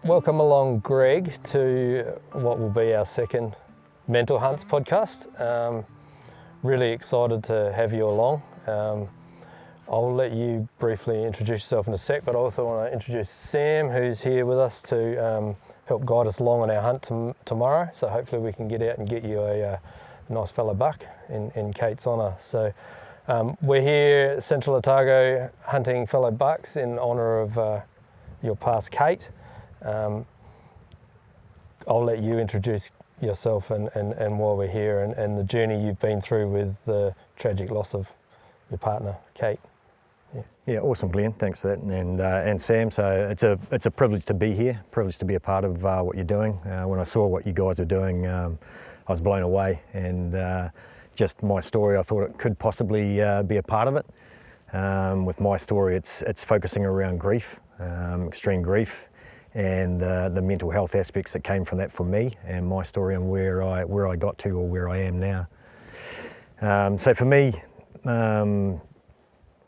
Welcome along, Greg, to what will be our second Mental Hunts podcast. Really excited to have you along. I'll let you briefly introduce yourself in a sec, but I also want to introduce Sam, who's here with us to help guide us along on our hunt tomorrow. So hopefully we can get out and get you a nice fellow buck in Kate's honour. So we're here at Central Otago hunting fellow bucks in honour of your past Kate. I'll let you introduce yourself and why we're here and the journey you've been through with the tragic loss of your partner, Kate. Yeah, awesome, Glenn. Thanks for that, and Sam. So it's a privilege to be here, privilege to be a part of what you're doing. When I saw what you guys are doing, I was blown away, and just my story, I thought it could possibly be a part of it. With my story, it's focusing around grief, extreme grief, and the mental health aspects that came from that for me, and my story and where I got to or where I am now. So for me,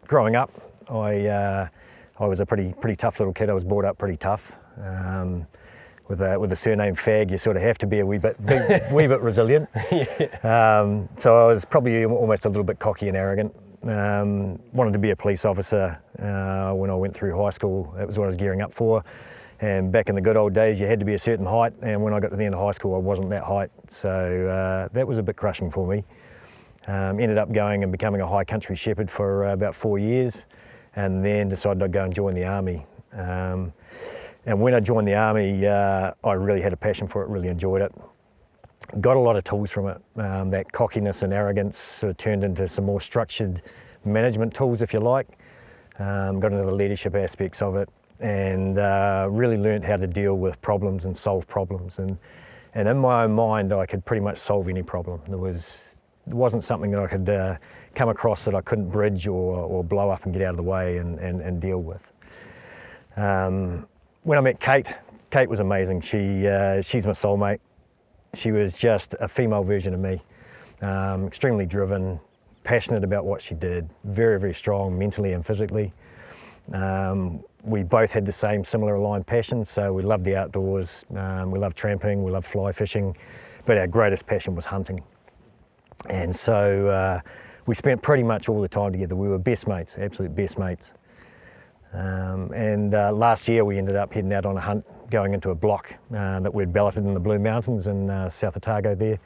growing up, I was a pretty tough little kid. I was brought up pretty tough. With the surname Fagg, you sort of have to be a wee bit resilient. Yeah. So I was probably almost a little bit cocky and arrogant. Wanted to be a police officer when I went through high school. That was what I was gearing up for. And back in the good old days, you had to be a certain height. And when I got to the end of high school, I wasn't that height. So that was a bit crushing for me. Ended up going and becoming a high country shepherd for about 4 years, and then decided I'd go and join the army. And when I joined the army, I really had a passion for it, really enjoyed it. Got a lot of tools from it. That cockiness and arrogance sort of turned into some more structured management tools, if you like. Got into the leadership aspects of it, and really learned how to deal with problems and solve problems. And in my own mind, I could pretty much solve any problem. There wasn't something that I could come across that I couldn't bridge or blow up and get out of the way and deal with. When I met Kate was amazing. She's my soulmate. She was just a female version of me. Extremely driven, passionate about what she did, very, very strong mentally and physically. We both had the same similar aligned passions, so we loved the outdoors, we loved tramping, we loved fly fishing, but our greatest passion was hunting. And so we spent pretty much all the time together. We were best mates, absolute best mates. And last year we ended up heading out on a hunt, going into a block that we'd balloted in the Blue Mountains in South Otago there.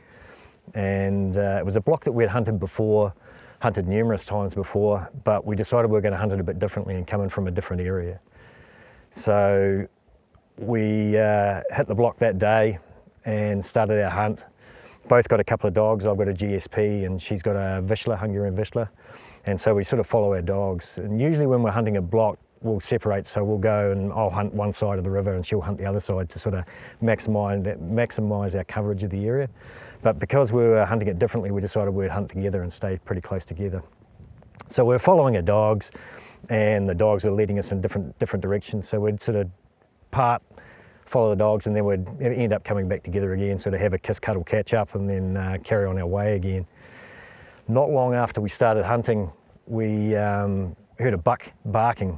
And it was a block that we'd hunted before, hunted numerous times before, but we decided we were going to hunt it a bit differently and come in from a different area. So we hit the block that day and started our hunt. Both got a couple of dogs. I've got a GSP and she's got a Vizsla, Hungarian Vizsla. And so we sort of follow our dogs. And usually when we're hunting a block, we'll separate. So we'll go and I'll hunt one side of the river and she'll hunt the other side to sort of maximize our coverage of the area. But because we were hunting it differently, we decided we'd hunt together and stay pretty close together. So we're following our dogs, and the dogs were leading us in different directions. So we'd sort of part, follow the dogs, and then we'd end up coming back together again, sort of have a kiss, cuddle, catch up, and then carry on our way again. Not long after we started hunting, we heard a buck barking,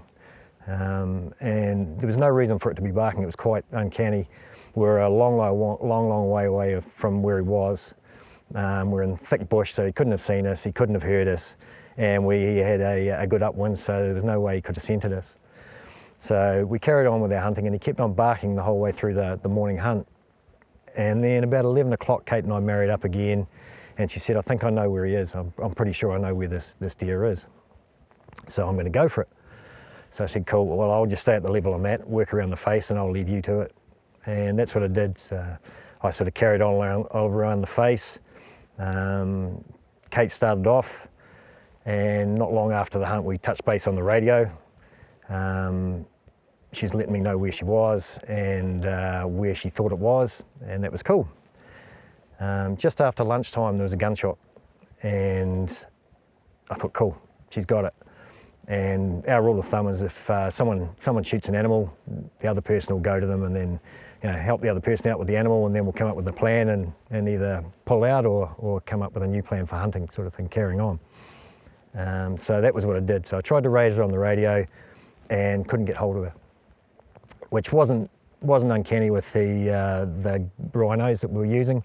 and there was no reason for it to be barking. It was quite uncanny. We're a long way away from where he was. We're in thick bush, so he couldn't have seen us, he couldn't have heard us, and we had a good upwind, so there was no way he could have scented us. So we carried on with our hunting, and he kept on barking the whole way through the morning hunt. And then about 11 o'clock, Kate and I married up again, and she said, I think I know where he is. I'm pretty sure I know where this deer is. So I'm going to go for it. So I said, cool, well, I'll just stay at the level I'm at, work around the face, and I'll lead you to it. And that's what I did. So I sort of carried on around the face. Kate started off, and not long after the hunt, we touched base on the radio. She's letting me know where she was and where she thought it was, and that was cool. Just after lunchtime, there was a gunshot, and I thought, cool, she's got it. And our rule of thumb is if someone shoots an animal, the other person will go to them and then help the other person out with the animal, and then we'll come up with a plan and either pull out or come up with a new plan for hunting, sort of thing, carrying on. So that was what I did. So I tried to raise her on the radio and couldn't get hold of her, which wasn't wasn't uncanny with the rhinos that we were using.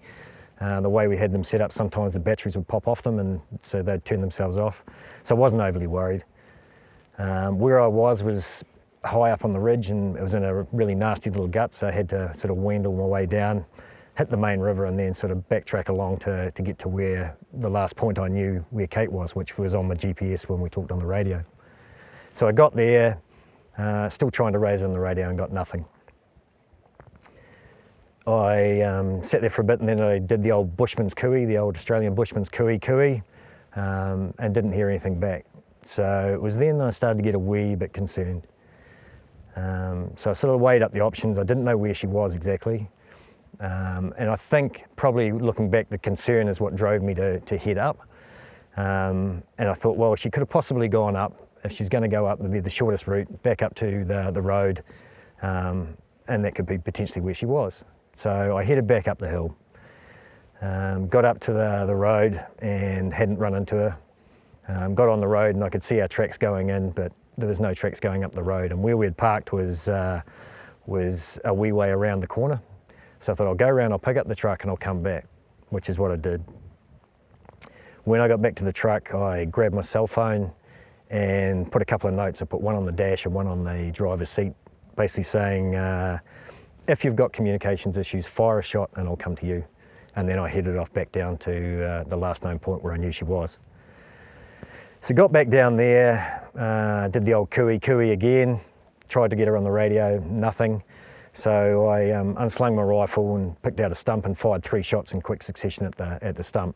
The way we had them set up, sometimes the batteries would pop off them, and so they'd turn themselves off. So I wasn't overly worried. Where I was high up on the ridge, and it was in a really nasty little gut, so I had to sort of wendel my way down, hit the main river, and then sort of backtrack along to get to where the last point I knew where Kate was, which was on the GPS when we talked on the radio. So I got there, still trying to raise her on the radio, and got nothing. I sat there for a bit, and then I did the old bushman's cooey, the old Australian bushman's cooey, and didn't hear anything back. So it was then I started to get a wee bit concerned. So I sort of weighed up the options. I didn't know where she was exactly. And I think probably looking back, the concern is what drove me to head up. And I thought, well, she could have possibly gone up. If she's going to go up, it'd be the shortest route back up to the road. And that could be potentially where she was. So I headed back up the hill, got up to the road and hadn't run into her. Got on the road and I could see our tracks going in, but there was no tracks going up the road. And where we had parked was a wee way around the corner. So I thought, I'll go around, I'll pick up the truck and I'll come back, which is what I did. When I got back to the truck, I grabbed my cell phone and put a couple of notes. I put one on the dash and one on the driver's seat, basically saying, if you've got communications issues, fire a shot and I'll come to you. And then I headed off back down to the last known point where I knew she was. So got back down there, did the old cooey again, tried to get her on the radio, nothing. So I unslung my rifle and picked out a stump and fired 3 shots in quick succession at the stump.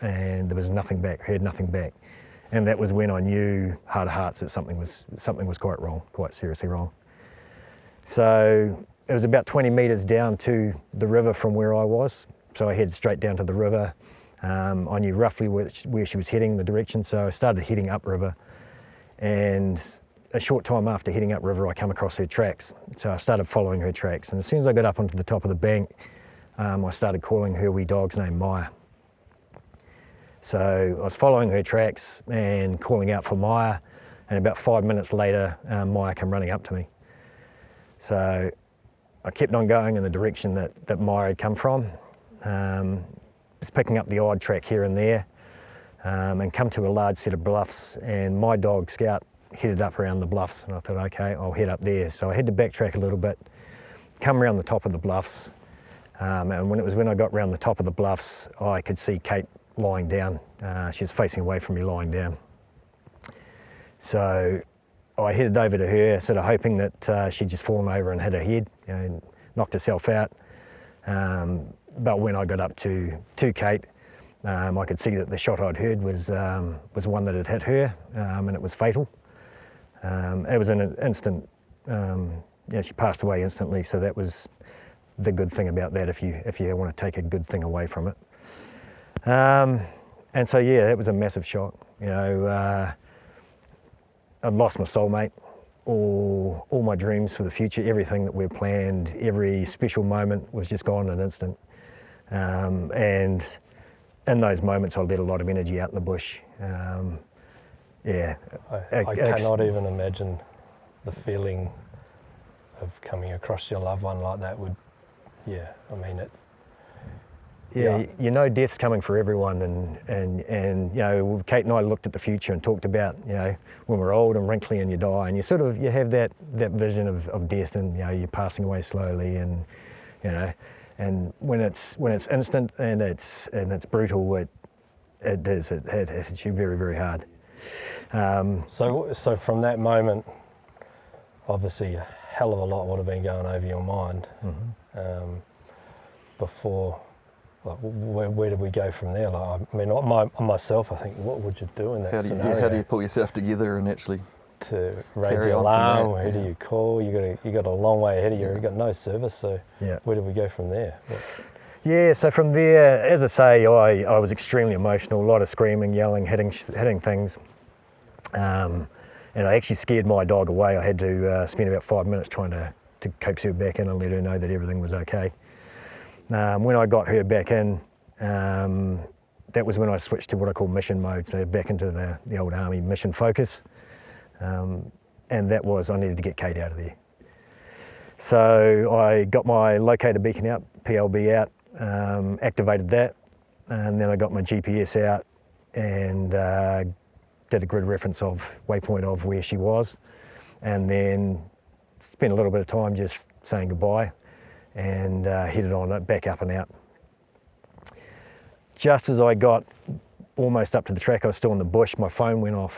And there was nothing back, heard nothing back. And that was when I knew, heart of hearts, that something was quite wrong, quite seriously wrong. So it was about 20 metres down to the river from where I was. So I headed straight down to the river. I knew roughly where she was heading, the direction, so I started heading upriver. And a short time after heading upriver, I come across her tracks. So I started following her tracks. And as soon as I got up onto the top of the bank, I started calling her wee dog's name, Maya. So I was following her tracks and calling out for Maya. And about 5 minutes later, Maya came running up to me. So I kept on going in the direction that Maya had come from. Was picking up the odd track here and there, and come to a large set of bluffs, and my dog Scout headed up around the bluffs, and I thought, okay, I'll head up there. So I had to backtrack a little bit, come around the top of the bluffs, and when I got around the top of the bluffs, I could see Kate lying down. She was facing away from me, lying down. So I headed over to her, sort of hoping that she'd just fallen over and hit her head, and knocked herself out. But when I got up to Kate, I could see that the shot I'd heard was one that had hit her, and it was fatal. It was in an instant. She passed away instantly. So that was the good thing about that. If you want to take a good thing away from it, and so yeah, that was a massive shock. I'd lost my soulmate. All my dreams for the future, everything that we'd planned, every special moment was just gone in an instant. And in those moments, I let a lot of energy out in the bush. I cannot even imagine the feeling of coming across your loved one like that would, you know death's coming for everyone, and Kate and I looked at the future and talked about, when we're old and wrinkly and you die, and you have that vision of death, and you're passing away slowly, and and when it's instant and it's brutal, it hits you very, very hard. So from that moment, obviously a hell of a lot would have been going over your mind. Mm-hmm. Before. Like, where did we go from there? Like, I mean, myself, I think, what would you do in that scenario? How do you pull yourself together and actually to raise the alarm? Who do you call? You got a long way ahead of you. You got no service. So where did we go from there? Yeah. So from there, as I say, I was extremely emotional. A lot of screaming, yelling, hitting things, and I actually scared my dog away. I had to spend about 5 minutes trying to coax her back in and let her know that everything was okay. When I got her back in, that was when I switched to what I call mission mode, so back into the old army mission focus, and that was I needed to get Kate out of there. So I got my locator beacon out, PLB out, activated that, and then I got my GPS out and did a grid reference of waypoint of where she was, and then spent a little bit of time just saying goodbye and headed on back up and out. Just as I got almost up to the track, I was still in the bush, my phone went off.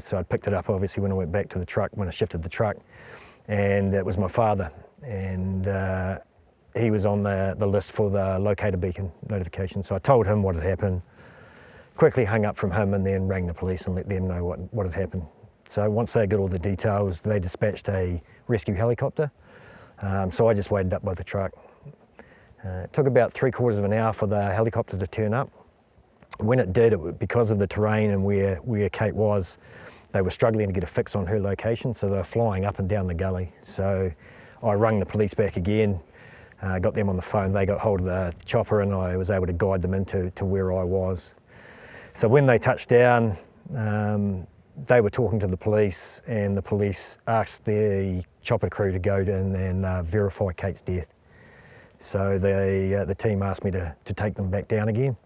So I picked it up obviously when I went back to the truck, when I shifted the truck, and it was my father, and he was on the list for the locator beacon notification. So I told him what had happened, quickly hung up from him, and then rang the police and let them know what had happened. So once they got all the details, they dispatched a rescue helicopter. So I just waited up by the truck. It took about 3/4 of an hour for the helicopter to turn up. When it did, because of the terrain and where Kate was, they were struggling to get a fix on her location, so they were flying up and down the gully. So I rung the police back again, got them on the phone, they got hold of the chopper, and I was able to guide them into where I was. So when they touched down, they were talking to the police, and the police asked the chopper crew to go in and verify Kate's death. So the team asked me to take them back down again.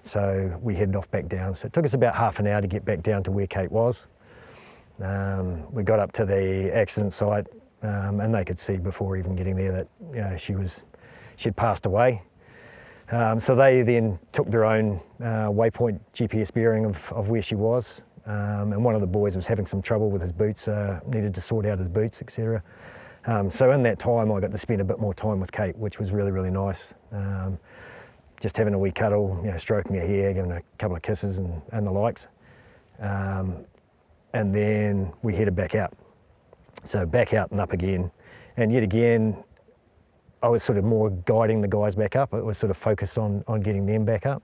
So we headed off back down. So it took us about half an hour to get back down to where Kate was. We got up to the accident site, and they could see before even getting there that she'd passed away. So they then took their own waypoint GPS bearing of where she was, and one of the boys was having some trouble with his boots, needed to sort out his boots, etc. So in that time I got to spend a bit more time with Kate, which was really, really nice. Just having a wee cuddle, stroking her hair, giving her a couple of kisses and the likes. And then we headed back out. So back out and up again. And yet again, I was sort of more guiding the guys back up. It was sort of focused on getting them back up.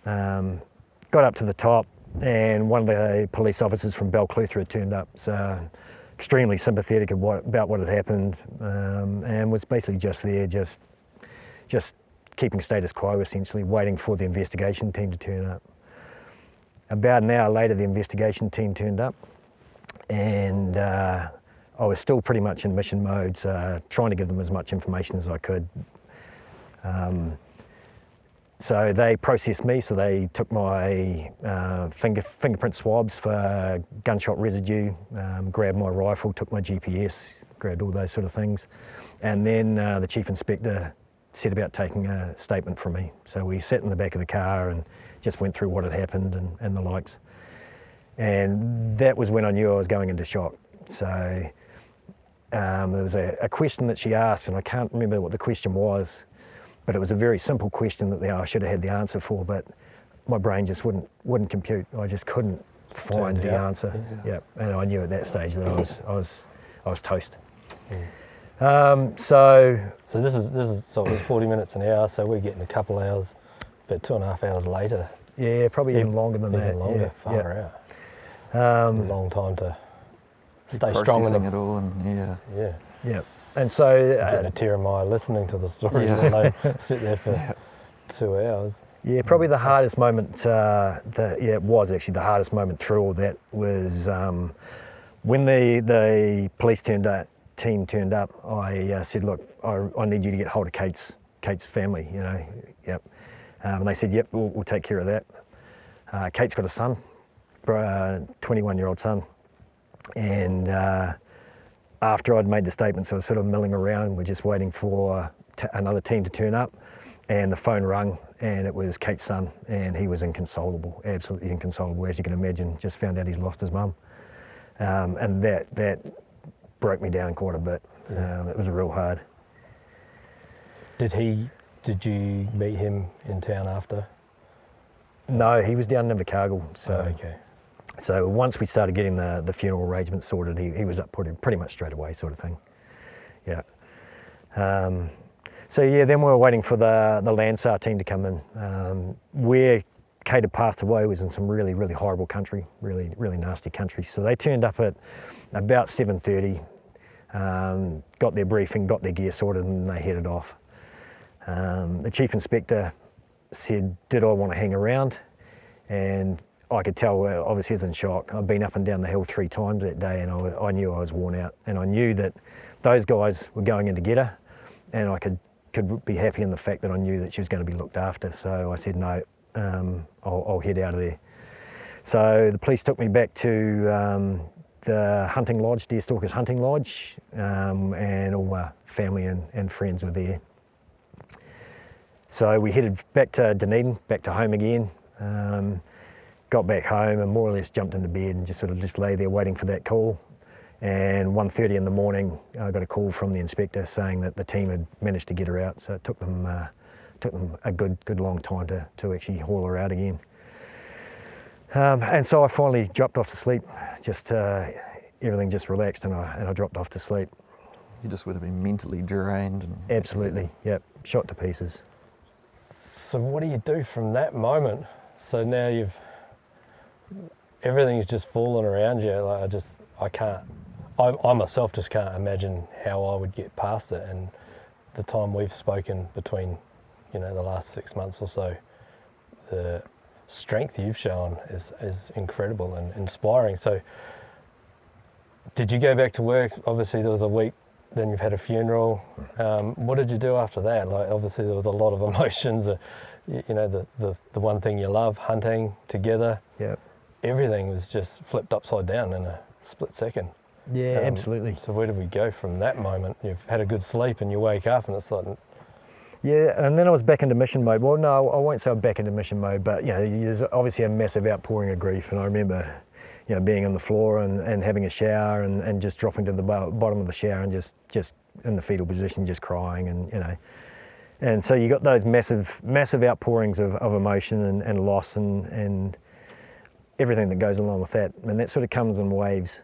Got up to the top, and one of the police officers from Balclutha had turned up. So extremely sympathetic about what had happened, and was basically just there, just keeping status quo, essentially, waiting for the investigation team to turn up. About an hour later, the investigation team turned up, and I was still pretty much in mission mode, so trying to give them as much information as I could. So they processed me, so they took my fingerprint swabs for gunshot residue, grabbed my rifle, took my GPS, grabbed all those sort of things, and then the chief inspector set about taking a statement from me. So we sat in the back of the car and just went through what had happened and the likes. And that was when I knew I was going into shock. So there was a question that she asked, and I can't remember what the question was, but it was a very simple question that I should have had the answer for, but my brain just wouldn't compute. I just couldn't find the answer. Yeah, and I knew at that stage that I was toast. So this is so it was 40 minutes an hour, so we're getting a couple hours, about 2.5 hours later. Yeah, probably even longer than that. Even longer, yeah, far out. It's a long time to stay strong processing enough. it all, and Yeah, and so Getting a tear in my eye listening to the story, and they sit there for 2 hours. yeah, probably the hardest moment. It was actually the hardest moment through all that was when the police team turned up. I said, look, I need you to get hold of Kate's family. Yep. And they said, yep, we'll take care of that. Kate's got a son, 21-year-old son, and after I'd made the statements, I was sort of milling around. We're just waiting for another team to turn up, and the phone rang, and it was Kate's son, and he was inconsolable, absolutely inconsolable, as you can imagine. Just found out he's lost his mum, and that broke me down quite a bit. It was real hard. Did you meet him in town after? No, he was down in Invercargill. So okay. So once we started getting the funeral arrangements sorted, he was up pretty much straight away, sort of thing. Yeah. So yeah, then we were waiting for the Landsar team to come in. Where Kate had passed away was in some really, really horrible country, really, really nasty country. So they turned up at about 7:30, got their briefing, got their gear sorted, and they headed off. The chief inspector said, did I want to hang around? And I could tell, obviously, he was in shock. I'd been up and down the hill 3 times that day, and I knew I was worn out, and I knew that those guys were going in to get her, and I could be happy in the fact that I knew that she was going to be looked after. So I said, no, I'll head out of there. So the police took me back to the hunting lodge, Deerstalkers Hunting Lodge, and all my family and friends were there. So we headed back to Dunedin, back to home again. Got back home and more or less jumped into bed and just lay there waiting for that call. And 1:30 in the morning, I got a call from the inspector saying that the team had managed to get her out. So it took them a good long time to actually haul her out again. And so I finally dropped off to sleep. Everything just relaxed, and I dropped off to sleep. You just would have been mentally drained. Absolutely, yep, shot to pieces. So what do you do from that moment? So now everything's just fallen around you. Like I myself just can't imagine how I would get past it. And the time we've spoken between, the last 6 months or so, the strength you've shown is incredible and inspiring. So did you go back to work? Obviously there was a week, then you've had a funeral. What did you do after that? Like obviously there was a lot of emotions, the one thing you love, hunting together. Yeah. Everything was just flipped upside down in a split second. Yeah, absolutely. So where do we go from that moment? You've had a good sleep and you wake up and it's like... Yeah, and then I was back into mission mode. Well, no, I won't say I'm back into mission mode, but there's obviously a massive outpouring of grief. And I remember, being on the floor and having a shower and just dropping to the bottom of the shower and just in the fetal position, just crying and so you got those massive outpourings of emotion and loss and everything that goes along with that, and that sort of comes in waves.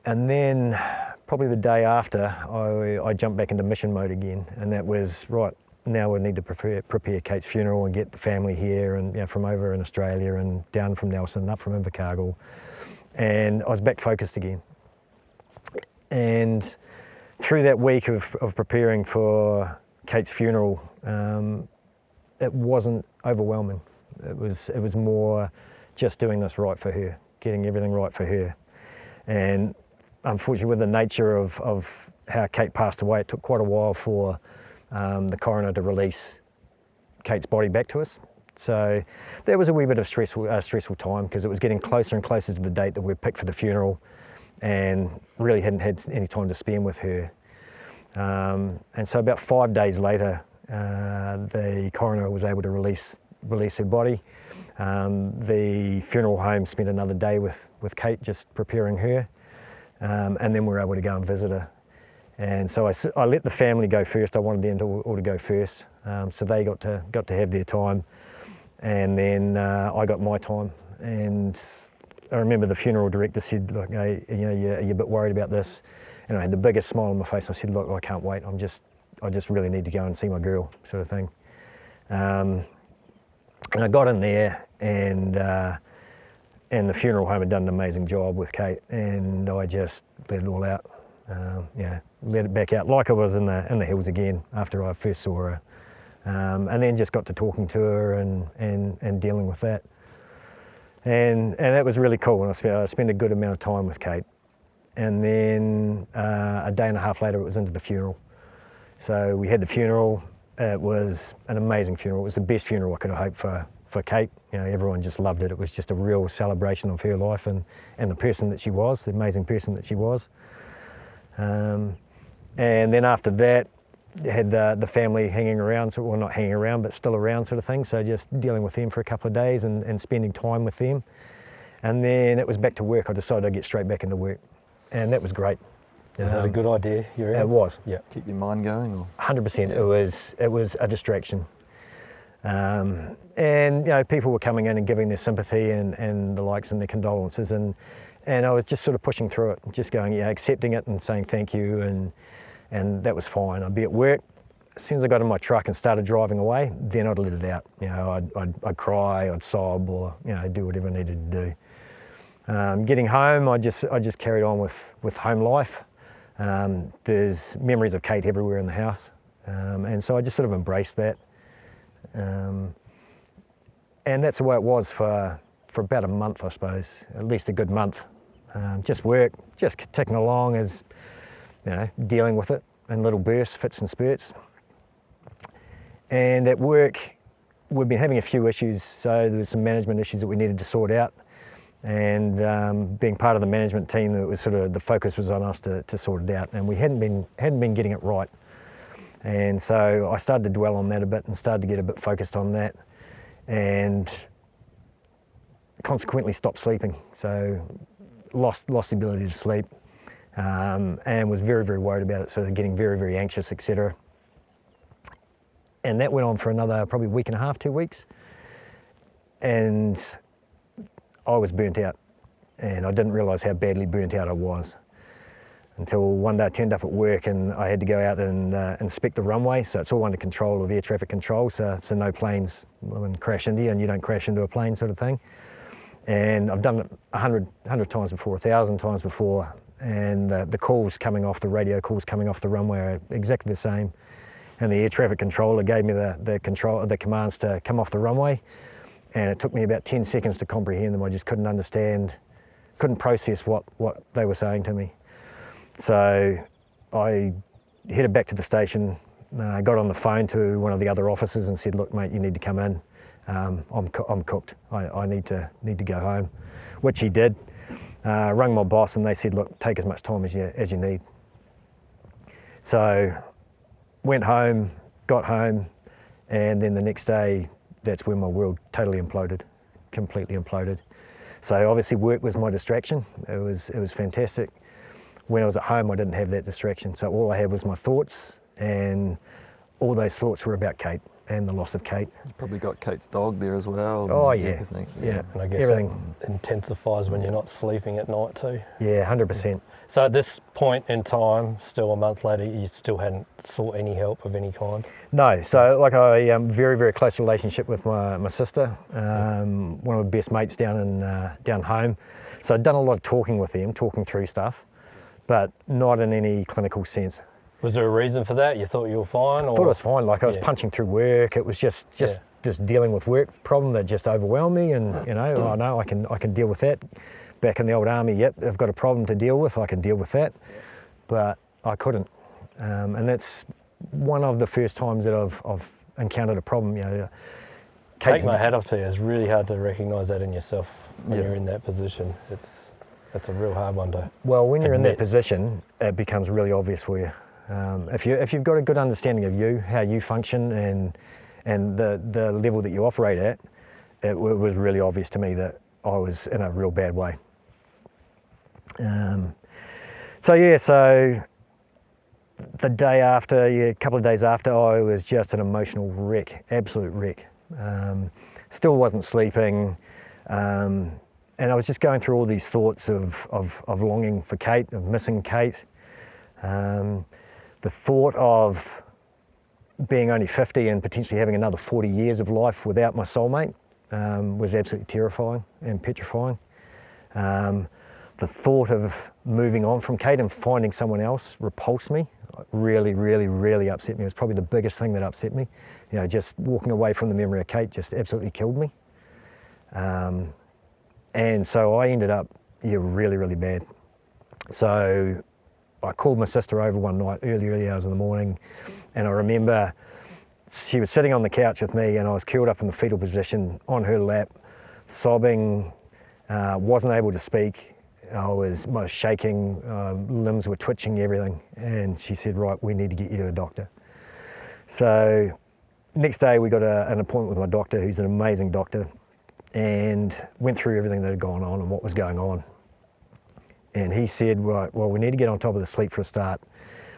And then probably the day after, I jumped back into mission mode again, and that was, right, now we need to prepare Kate's funeral and get the family here and from over in Australia and down from Nelson, up from Invercargill, and I was back focused again. And through that week of preparing for Kate's funeral, it wasn't overwhelming. It was more just doing this right for her, getting everything right for her. And unfortunately, with the nature of how Kate passed away, it took quite a while for the coroner to release Kate's body back to us. So there was a wee bit of stressful time because it was getting closer and closer to the date that we picked for the funeral, and really hadn't had any time to spend with her. And so about 5 days later, the coroner was able to release her body. The funeral home spent another day with Kate, just preparing her, and then we were able to go and visit her. And so I let the family go first. I wanted them all to go first, so they got to have their time, and then I got my time. And I remember the funeral director said, "Look, hey, are you a bit worried about this?" And I had the biggest smile on my face. I said, "Look, I can't wait. I just really need to go and see my girl," sort of thing. And I got in there, and the funeral home had done an amazing job with Kate, and I just let it all out. Let it back out like I was in the hills again after I first saw her, and then just got to talking to her and dealing with that. And that was really cool. And I spent a good amount of time with Kate. And then a day and a half later, it was into the funeral. So we had the funeral. It was an amazing funeral. It was the best funeral I could have hoped for Kate. Everyone just loved it. It was just a real celebration of her life and the person that she was, the amazing person that she was. And then after that, you had the family hanging around, well, not hanging around, but still around, sort of thing. So just dealing with them for a couple of days and spending time with them. And then it was back to work. I decided I'd get straight back into work. And that was great. Is that a good idea? It was. Yeah. Keep your mind going? Or? 100%. Yeah. It was a distraction. And people were coming in and giving their sympathy and the likes and their condolences. And I was just sort of pushing through it, just going, accepting it and saying thank you. And that was fine. I'd be at work. As soon as I got in my truck and started driving away, then I'd let it out. I'd cry, I'd sob, or do whatever I needed to do. Getting home, I just carried on with home life. There's memories of Kate everywhere in the house, and so I just sort of embraced that. And that's the way it was for about a month, I suppose, at least a good month. Just work, just ticking along as, dealing with it in little bursts, fits and spurts. And at work, we've been having a few issues, so there was some management issues that we needed to sort out. And being part of the management team, it was sort of the focus was on us to sort it out, and we hadn't been getting it right. And so I started to dwell on that a bit and started to get a bit focused on that, and consequently stopped sleeping. So lost the ability to sleep, and was very, very worried about it, sort of getting very, very anxious, etc. And that went on for another probably week and a half, 2 weeks. And I was burnt out, and I didn't realise how badly burnt out I was until one day I turned up at work and I had to go out and inspect the runway. So it's all under control of air traffic control, so no planes crash into you, and you don't crash into a plane, sort of thing. And I've done it 100 times before, 1,000 times before, and the calls coming off, the radio calls coming off the runway are exactly the same. And the air traffic controller gave me the commands to come off the runway, and it took me about 10 seconds to comprehend them. I just couldn't understand, couldn't process what they were saying to me. So I headed back to the station, got on the phone to one of the other officers and said, "Look, mate, you need to come in. I'm cooked. I need to go home," which he did. Rung my boss, and they said, "Look, take as much time as you need." So went home, got home, and then the next day, that's when my world totally imploded, completely imploded. So obviously work was my distraction. It was fantastic. When I was at home, I didn't have that distraction. So all I had was my thoughts, and all those thoughts were about Kate and the loss of Kate. You probably got Kate's dog there as well. Oh yeah, everything, so yeah. And I guess Everything. that intensifies when you're not sleeping at night too. Yeah, 100%. So at this point in time, still a month later, you still hadn't sought any help of any kind? No, so like I very, very close relationship with my sister, one of my best mates down home. So I'd done a lot of talking with them, talking through stuff, but not in any clinical sense. Was there a reason for that? You thought you were fine? Or? I thought it was fine. Like I was Yeah. punching through work. It was just dealing with work problem that just overwhelmed me, and I know I can deal with that. Back in the old army, yep, I've got a problem to deal with. I can deal with that, but I couldn't, and that's one of the first times that I've encountered a problem. Take my hat off to you. It's really hard to recognise that in yourself when Yeah. you're in that position. That's a real hard one to. Well, when you're in that admit. position, it becomes really obvious for you. If you've got a good understanding of you, how you function, and the level that you operate at, it was really obvious to me that I was in a real bad way. So the day after, a couple of days after, I was just an emotional wreck, absolute wreck. Still wasn't sleeping, and I was just going through all these thoughts of longing for Kate, of missing Kate. The thought of being only 50 and potentially having another 40 years of life without my soulmate was absolutely terrifying and petrifying. The thought of moving on from Kate and finding someone else repulsed me. Really, really, really upset me. It was probably the biggest thing that upset me. Just walking away from the memory of Kate just absolutely killed me. And so I ended up really, really bad. So I called my sister over one night, early hours in the morning, and I remember she was sitting on the couch with me, and I was curled up in the fetal position on her lap, sobbing, wasn't able to speak. I was shaking, limbs were twitching, everything. And she said, "Right, we need to get you to a doctor." So next day we got an appointment with my doctor, who's an amazing doctor, and went through everything that had gone on and what was going on. And he said, "Right, well, we need to get on top of the sleep for a start.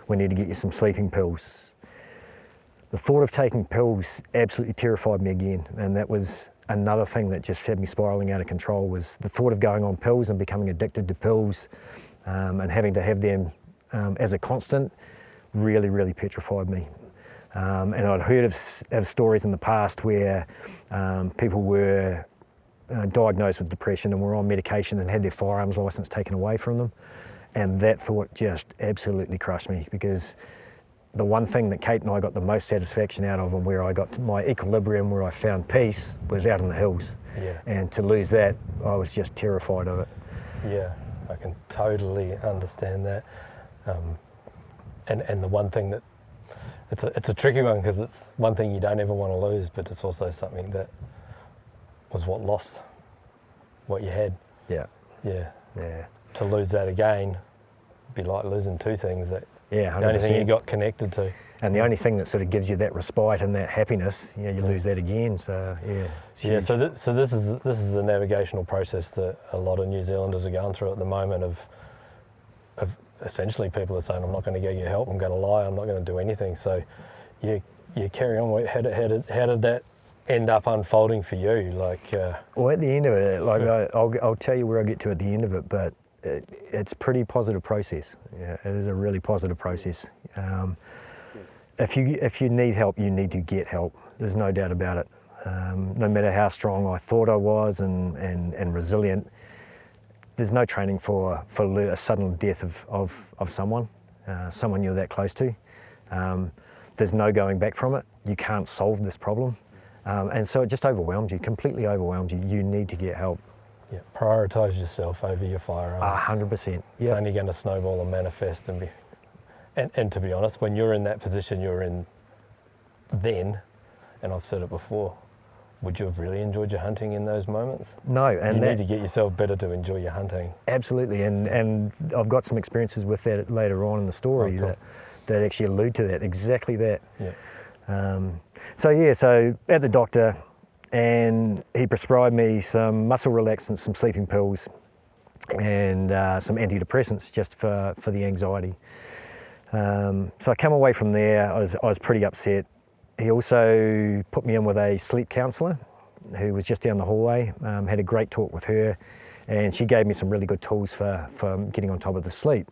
We need to get you some sleeping pills." The thought of taking pills absolutely terrified me again, and that was another thing that just had me spiraling out of control. Was the thought of going on pills and becoming addicted to pills, and having to have them as a constant really, really petrified me. And I'd heard of stories in the past where people were diagnosed with depression and were on medication and had their firearms license taken away from them. And that thought just absolutely crushed me, because the one thing that Kate and I got the most satisfaction out of, and where I got to my equilibrium, where I found peace, was out in the hills. Yeah. And to lose that, I was just terrified of it. Yeah, I can totally understand that. And the one thing that, it's a tricky one, because it's one thing you don't ever want to lose, but it's also something that was what lost what you had. Yeah. Yeah. Yeah. To lose that again, be like losing two things that Yeah, 100%. the only thing you got connected to. And the only thing that sort of gives you that respite and that happiness, you lose that again. So yeah. Yeah. So this is the navigational process that a lot of New Zealanders are going through at the moment. Of essentially, people are saying, "I'm not going to get you help. I'm going to lie. I'm not going to do anything." So you carry on. How did that end up unfolding for you? Well, at the end of it, I'll tell you where I get to at the end of it, but it's pretty positive process. Yeah, it is a really positive process. If you need help, you need to get help. There's no doubt about it. No matter how strong I thought I was and resilient, there's no training for a sudden death of someone you're that close to. There's no going back from it. You can't solve this problem. And so it just overwhelms you, completely overwhelms you. You need to get help. Yeah, prioritise yourself over your firearms. 100%. It's only going to snowball and manifest and be. And to be honest, when you're in that position you're in then, and I've said it before, would you have really enjoyed your hunting in those moments? No, and you need to get yourself better to enjoy your hunting. Absolutely, and I've got some experiences with that later on in the story that actually allude to that, exactly that. Yeah. So at the doctor, and he prescribed me some muscle relaxants, some sleeping pills, and some antidepressants just for the anxiety. So I come away from there, I was pretty upset. He also put me in with a sleep counsellor who was just down the hallway. Had a great talk with her, and she gave me some really good tools for getting on top of the sleep.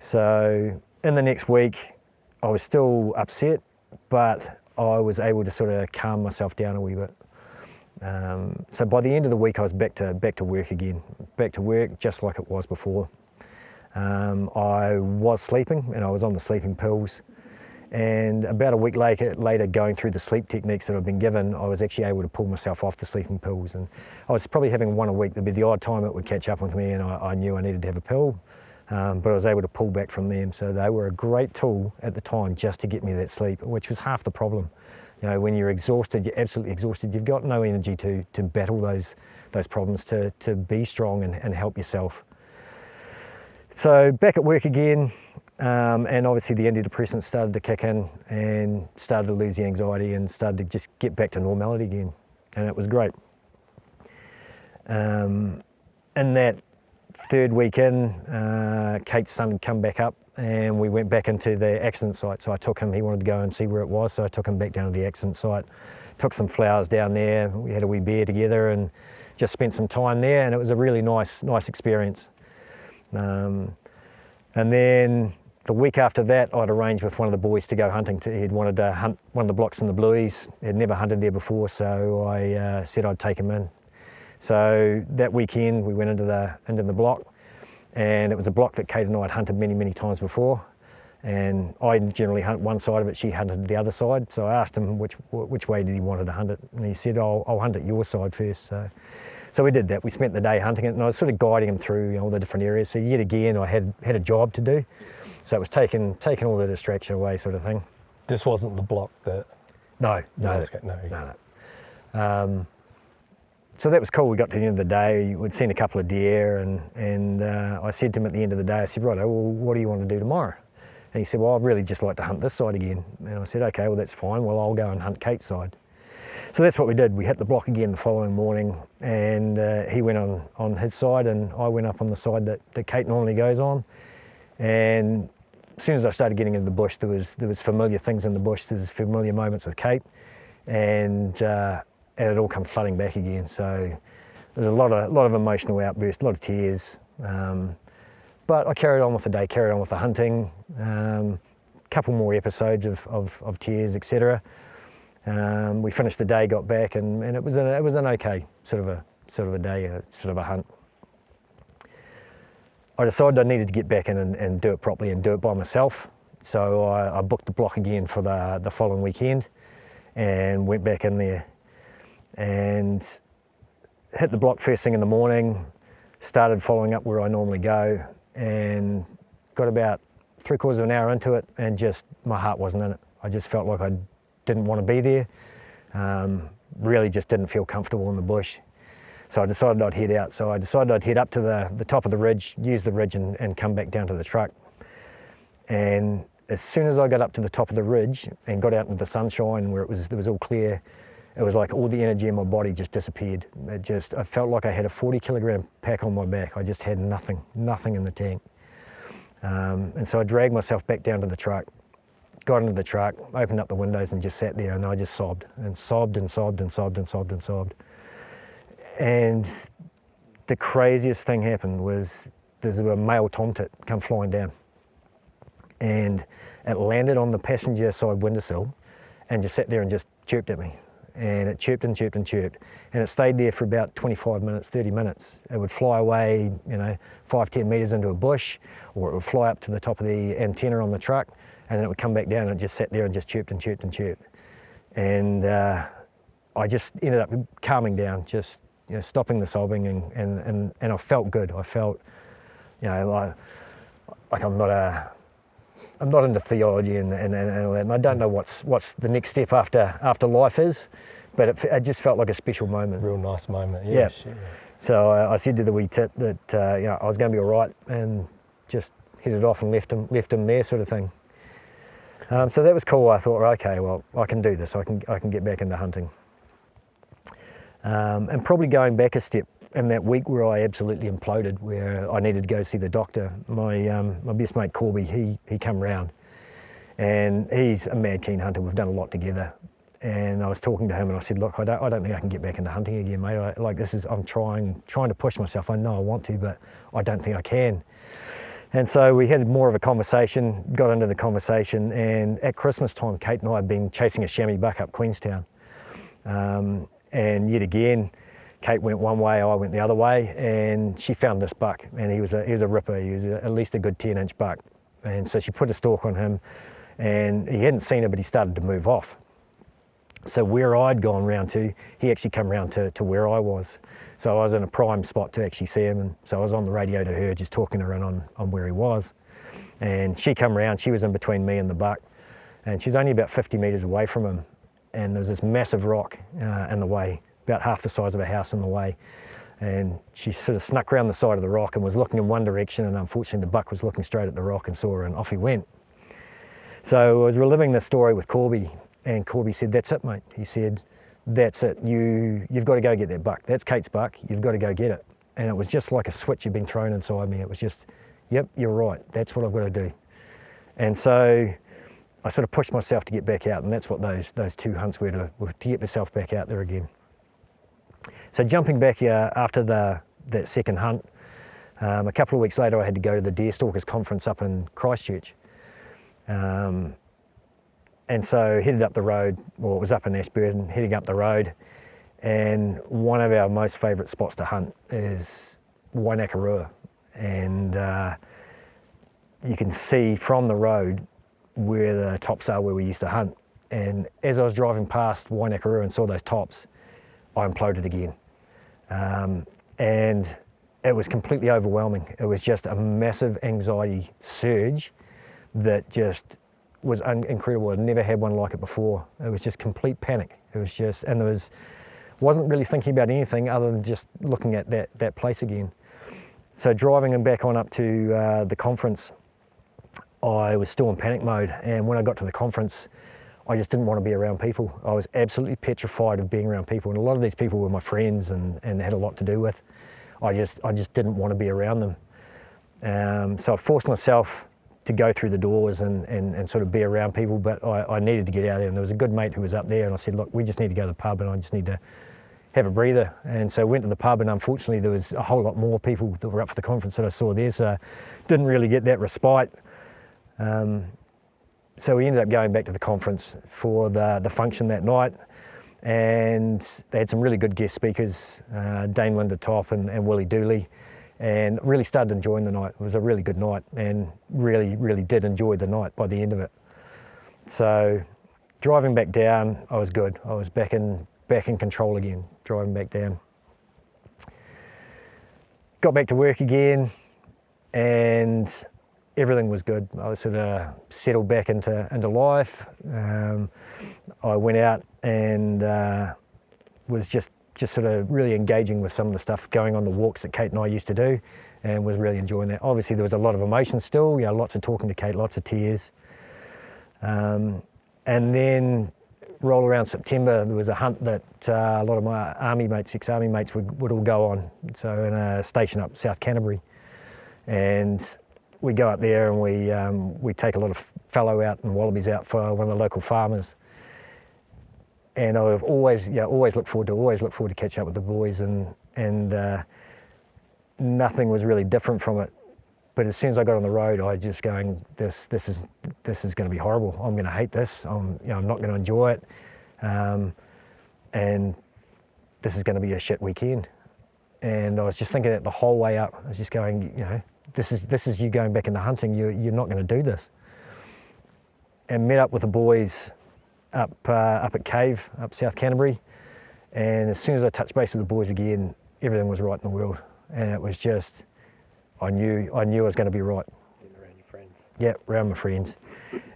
So in the next week, I was still upset, but I was able to sort of calm myself down a wee bit. So by the end of the week, I was back to work again, back to work just like it was before. I was sleeping, and I was on the sleeping pills. And about a week later, going through the sleep techniques that I've been given, I was actually able to pull myself off the sleeping pills. And I was probably having one a week. There'd be the odd time it would catch up with me, and I knew I needed to have a pill, but I was able to pull back from them. So they were a great tool at the time just to get me that sleep, which was half the problem. You know, when you're exhausted, you're absolutely exhausted, you've got no energy to battle those problems, to be strong and help yourself. So back at work again, and obviously the antidepressants started to kick in and started to lose the anxiety and started to just get back to normality again, and it was great. In that third week in, Kate's son had come back up, and we went back into the accident site. So I took him, he wanted to go and see where it was, so I took him back down to the accident site, took some flowers down there, we had a wee beer together and just spent some time there, and it was a really nice experience. And then the week after that, I'd arranged with one of the boys to go hunting. He'd wanted to hunt one of the blocks in the Blueies. He'd never hunted there before, so I said I'd take him in. So that weekend we went into the block, and it was a block that Kate and I had hunted many times before. And I generally hunt one side of it, she hunted the other side. So I asked him which way did he want to hunt it, and he said, I'll hunt it your side first. So we did that. We spent the day hunting it, and I was sort of guiding him through all the different areas. So yet again, I had a job to do. So it was taking all the distraction away, sort of thing. This wasn't the block that... No. So that was cool. We got to the end of the day, we'd seen a couple of deer, and I said to him at the end of the day, I said, right, well, what do you want to do tomorrow? And he said, well, I'd really just like to hunt this side again. And I said, okay, well, that's fine. Well, I'll go and hunt Kate's side. So that's what we did. We hit the block again the following morning, and he went on his side, and I went up on the side that Kate normally goes on. And as soon as I started getting into the bush, there was familiar things in the bush. There was familiar moments with Kate, and it all come flooding back again. So there's a lot of emotional outbursts, a lot of tears. But I carried on with the day, carried on with the hunting. Couple more episodes of tears, etc. We finished the day, got back, and it was an okay sort of a day, sort of a hunt. I decided I needed to get back in and do it properly and do it by myself. So I booked the block again for the following weekend and went back in there and hit the block first thing in the morning, started following up where I normally go, and got about 3/4 of an hour into it, and just my heart wasn't in it. I just felt like I didn't want to be there. Really just didn't feel comfortable in the bush. So I decided I'd head out. So I decided I'd head up to the top of the ridge, use the ridge and come back down to the truck. And as soon as I got up to the top of the ridge and got out into the sunshine where it was all clear, it was like all the energy in my body just disappeared. I felt like I had a 40-kilogram pack on my back. I just had nothing in the tank. And so I dragged myself back down to the truck, got into the truck, opened up the windows and just sat there, and I just sobbed and sobbed and sobbed and sobbed and sobbed and sobbed. And the craziest thing happened was there's a male tomtit come flying down, and it landed on the passenger side windowsill and just sat there and just chirped at me. And it chirped and chirped and chirped, and it stayed there for about 25 minutes, 30 minutes. It would fly away, 5-10 meters into a bush, or it would fly up to the top of the antenna on the truck, and then it would come back down and it just sat there and just chirped and chirped and chirped. And I just ended up calming down, just stopping the sobbing, and I felt good. I felt, like I'm not into theology and all that, and I don't know what's the next step after life is, but it just felt like a special moment. Real nice moment. Yeah. Sure. So I said to the wee tit that I was going to be all right, and just headed off and left him there, sort of thing. So that was cool. I thought, okay, well, I can do this. I can get back into hunting. And probably going back a step, in that week where I absolutely imploded, where I needed to go see the doctor, my best mate Corby, he come round, and he's a mad keen hunter. We've done a lot together, and I was talking to him, and I said, look, I don't think I can get back into hunting again, mate. I'm trying to push myself. I know I want to, but I don't think I can. And so we had more of a conversation, got into the conversation, and at Christmas time, Kate and I had been chasing a chamois buck up Queenstown, and yet again, Kate went one way, I went the other way, and she found this buck, and he was a ripper. He was at least a good 10-inch buck, and so she put a stalk on him, and he hadn't seen her, but he started to move off. So where I'd gone round to, he actually come round to where I was. So I was in a prime spot to actually see him, and so I was on the radio to her, just talking to her on where he was. And she come round, she was in between me and the buck, and she's only about 50 metres away from him, and there's this massive rock in the way, about half the size of a house in the way. And she sort of snuck around the side of the rock and was looking in one direction, and unfortunately the buck was looking straight at the rock and saw her, and off he went. So I was reliving the story with Corby, and Corby said, that's it, mate. He said, that's it, you've got to go get that buck. That's Kate's buck, you've got to go get it. And it was just like a switch had been thrown inside me. It was just, yep, you're right, that's what I've got to do. And so I sort of pushed myself to get back out, and that's what those two hunts were to get myself back out there again. So jumping back after that second hunt, a couple of weeks later I had to go to the Deerstalkers conference up in Christchurch. And so headed up the road, well, it was up in Ashburton, heading up the road, and one of our most favourite spots to hunt is Wainakarua. And you can see from the road where the tops are where we used to hunt. And as I was driving past Wainakarua and saw those tops, I imploded again. And it was completely overwhelming. It was just a massive anxiety surge that just was incredible. I'd never had one like it before. It was just complete panic. It was just, and wasn't really thinking about anything other than just looking at that place again. So driving him back on up to the conference, I was still in panic mode. And when I got to the conference, I just didn't want to be around people. I was absolutely petrified of being around people. And a lot of these people were my friends and had a lot to do with. I just didn't want to be around them. So I forced myself to go through the doors and sort of be around people, but I needed to get out there. And there was a good mate who was up there, and I said, look, we just need to go to the pub, and I just need to have a breather. And so I went to the pub, and unfortunately there was a whole lot more people that were up for the conference that I saw there, so I didn't really get that respite. So we ended up going back to the conference for the function that night, and they had some really good guest speakers, Dame Linda Top and Willie Dooley, and really started enjoying the night. It was a really good night, and really did enjoy the night by the end of it. So driving back down, I was good. I was back in control again, driving back down. Got back to work again, and everything was good. I was sort of settled back into life. I went out and was just sort of really engaging with some of the stuff, going on the walks that Kate and I used to do, and was really enjoying that. Obviously there was a lot of emotion still, lots of talking to Kate, lots of tears. And then roll around September, there was a hunt that a lot of my army mates, ex-army mates would all go on. So in a station up South Canterbury. And we go up there and we take a lot of fallow out and wallabies out for one of the local farmers. And I've always looked forward to catching up with the boys, and nothing was really different from it. But as soon as I got on the road, I just going, this is going to be horrible. I'm going to hate this. I'm not going to enjoy it, and this is going to be a shit weekend. And I was just thinking that the whole way up. I was just going, this is you going back into hunting. You're not going to do this. And met up with the boys up at Cave, up South Canterbury, and as soon as I touched base with the boys again, everything was right in the world, and it was just, I knew I was going to be right. Around your friends. Yeah, around my friends,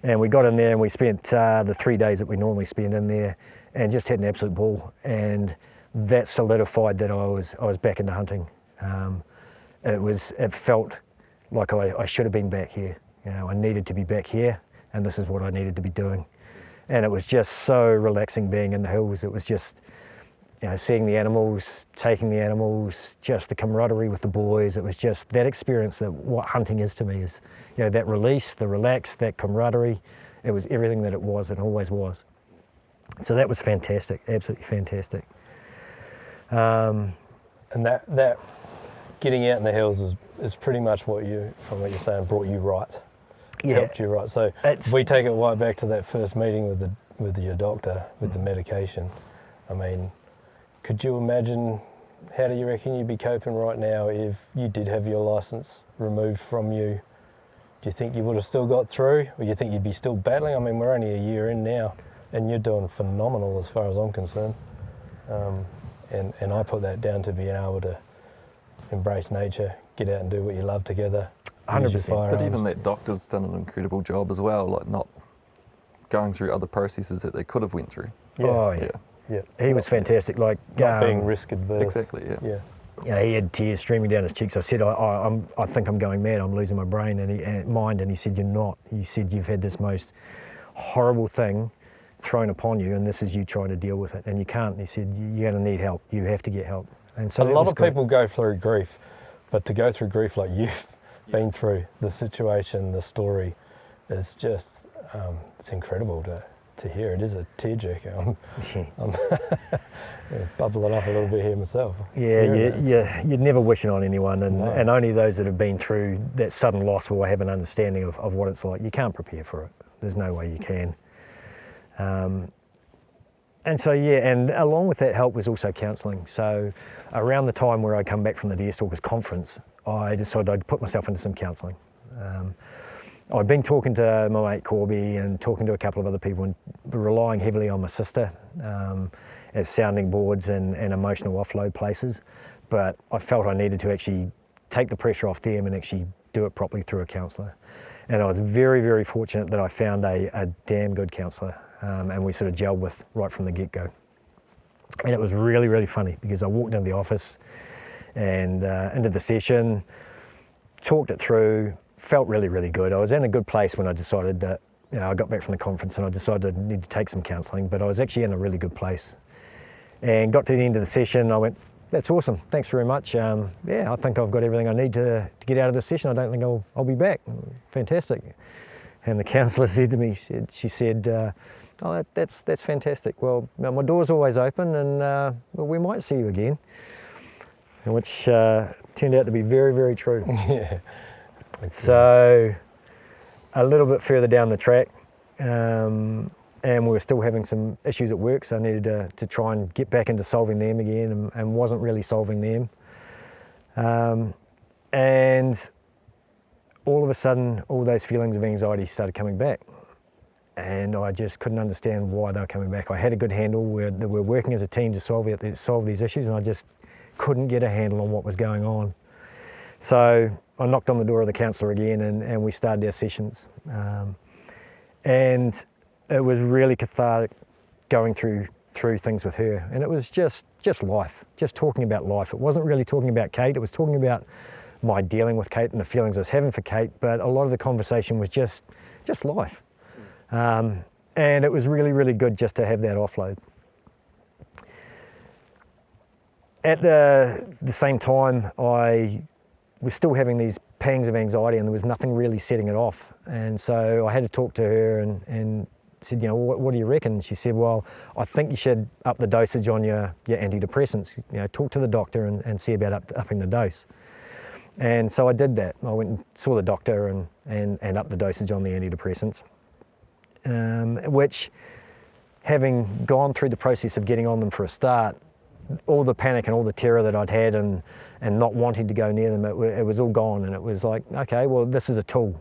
and we got in there and we spent the 3 days that we normally spend in there, and just had an absolute ball, and that solidified that I was back into hunting. It felt like I should have been back here. I needed to be back here, and this is what I needed to be doing. And it was just so relaxing being in the hills. It was just, seeing the animals, taking the animals, just the camaraderie with the boys. It was just that experience that what hunting is to me is, that release, the relax, that camaraderie. It was everything that it was and always was. So that was fantastic, absolutely fantastic. And that getting out in the hills is pretty much from what you're saying, brought you right. Helped you right. So if we take it right back to that first meeting with your doctor, with the medication, I mean, could you imagine, how do you reckon you'd be coping right now if you did have your licence removed from you? Do you think you would have still got through, or do you think you'd be still battling? I mean, we're only a year in now, and you're doing phenomenal as far as I'm concerned. And I put that down to being able to embrace nature, get out and do what you love together. 100%. But even that doctor's done an incredible job as well, like not going through other processes that they could have went through. Yeah. Oh yeah. He was fantastic. Like not being risk adverse. Exactly. Yeah. He had tears streaming down his cheeks. I said, I think I'm going mad. I'm losing my brain and mind. And he said, you're not. He said, you've had this most horrible thing thrown upon you, and this is you trying to deal with it, and you can't. He said, you're going to need help. You have to get help. And so a lot of people go through grief, but to go through grief like you've been through, the situation, the story, is just it's incredible to hear. It is a tearjerker. I'm bubbling up a little bit here myself. Yeah, you'd never wish it on anyone, and only those that have been through that sudden loss will have an understanding of what it's like. You can't prepare for it. There's no way you can. And so, and along with that help was also counselling. So around the time where I come back from the Deerstalkers conference, I decided I'd put myself into some counselling. I'd been talking to my mate Corby and talking to a couple of other people, and relying heavily on my sister as sounding boards and emotional offload places. But I felt I needed to actually take the pressure off them and actually do it properly through a counsellor. And I was very, very fortunate that I found a damn good counsellor, and we sort of gelled with right from the get-go. And it was really, really funny because I walked into the office and into the session, talked it through, felt really, really good. I was in a good place when I decided that, I got back from the conference and I decided I need to take some counselling, but I was actually in a really good place. And got to the end of the session, I went, that's awesome, thanks very much. I think I've got everything I need to get out of this session. I don't think I'll be back. Fantastic. And the counsellor said to me, she said, oh, that's fantastic. Well, my door's always open, and we might see you again. Which turned out to be very, very true. Yeah. So a little bit further down the track, and we were still having some issues at work, so I needed to try and get back into solving them again, and wasn't really solving them. And all of a sudden, all those feelings of anxiety started coming back. And I just couldn't understand why they were coming back. I had a good handle, we're working as a team to solve these issues, and I just couldn't get a handle on what was going on. So I knocked on the door of the counsellor again, and we started our sessions. And it was really cathartic going through things with her. And it was just life, just talking about life. It wasn't really talking about Kate, it was talking about my dealing with Kate and the feelings I was having for Kate, but a lot of the conversation was just life. And it was really, really good just to have that offload. At the same time, I was still having these pangs of anxiety, and there was nothing really setting it off. And so I had to talk to her and said, what do you reckon? And she said, well, I think you should up the dosage on your antidepressants. Talk to the doctor and see about upping the dose. And so I did that. I went and saw the doctor and upped the dosage on the antidepressants, which, having gone through the process of getting on them for a start, all the panic and all the terror that I'd had and not wanting to go near them, it was all gone. And it was like, okay, well, this is a tool.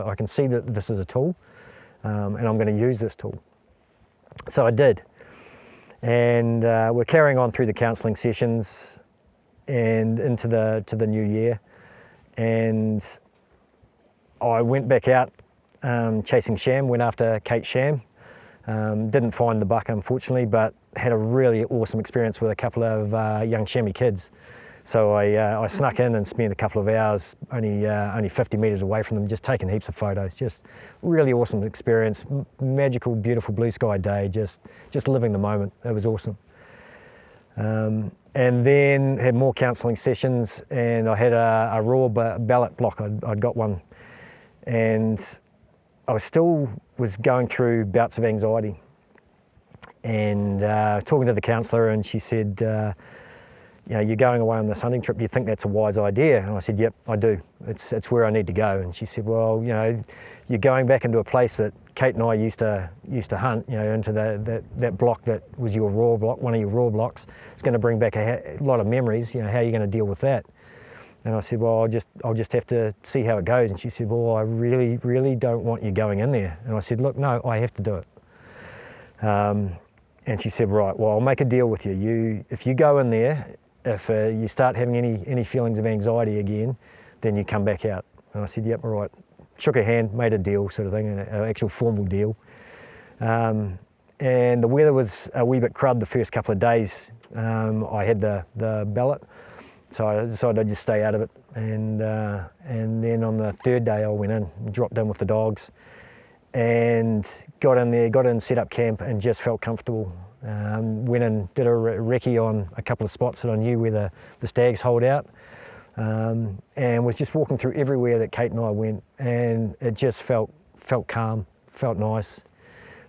I can see that this is a tool, and I'm going to use this tool. So I did. And we're carrying on through the counselling sessions and into the new year. And I went back out chasing Sham, went after Kate Sham. Didn't find the buck, unfortunately, but had a really awesome experience with a couple of young chamois kids. So I snuck in and spent a couple of hours only 50 metres away from them, just taking heaps of photos. Just really awesome experience, magical, beautiful blue sky day, just living the moment. It was awesome. And then had more counselling sessions, and I had a raw ballot block. I'd got one, and I still was going through bouts of anxiety. And talking to the counsellor, and she said, you're going away on this hunting trip, do you think that's a wise idea? And I said, yep, I do. It's where I need to go. And she said, well, you're going back into a place that Kate and I used to hunt, into that block that was your raw block, one of your raw blocks. It's going to bring back a lot of memories. How are you going to deal with that? And I said, well, I'll just have to see how it goes. And she said, well, I really, really don't want you going in there. And I said, look, no, I have to do it. And she said, right, well, I'll make a deal with you. If you go in there, if you start having any feelings of anxiety again, then you come back out. And I said, yep, all right. Shook her hand, made a deal sort of thing, an actual formal deal. And the weather was a wee bit crud the first couple of days. I had the ballot, so I decided I'd just stay out of it. And then on the third day I went in, dropped in with the dogs, and got in, set up camp, and just felt comfortable. Went and did a recce on a couple of spots that I knew where the stags hold out, and was just walking through everywhere that Kate and I went, and it just felt calm, felt nice.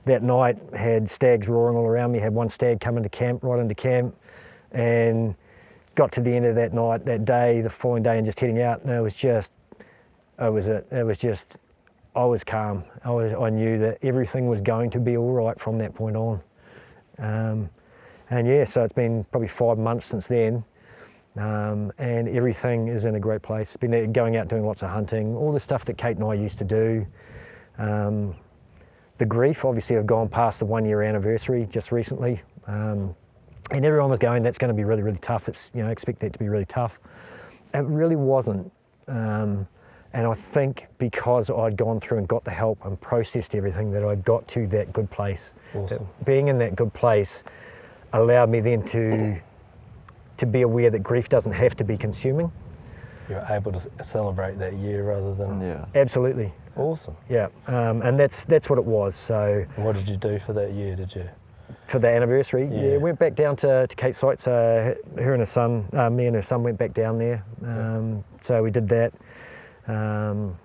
That night had stags roaring all around me, had one stag come into camp, right into camp, and got to the end of that night, that day, the following day, and just heading out, and I was calm. I knew that everything was going to be all right from that point on. And yeah, so it's been probably 5 months since then, and everything is in a great place. Been going out doing lots of hunting, all the stuff that Kate and I used to do. The grief, obviously, I've gone past the 1 year anniversary just recently, and everyone was going, that's going to be really, really tough. It's, expect that to be really tough. It really wasn't. And I think because I'd gone through and got the help and processed everything, that I got to that good place. Awesome. Being in that good place allowed me then to be aware that grief doesn't have to be consuming. You're able to celebrate that year rather than... Yeah. Absolutely. Awesome. Yeah, and that's what it was. So. And what did you do for that year, did you? For the anniversary, Yeah. Went back down to Kate's site. So her and her son, me and her son went back down there. So we did that. Cool.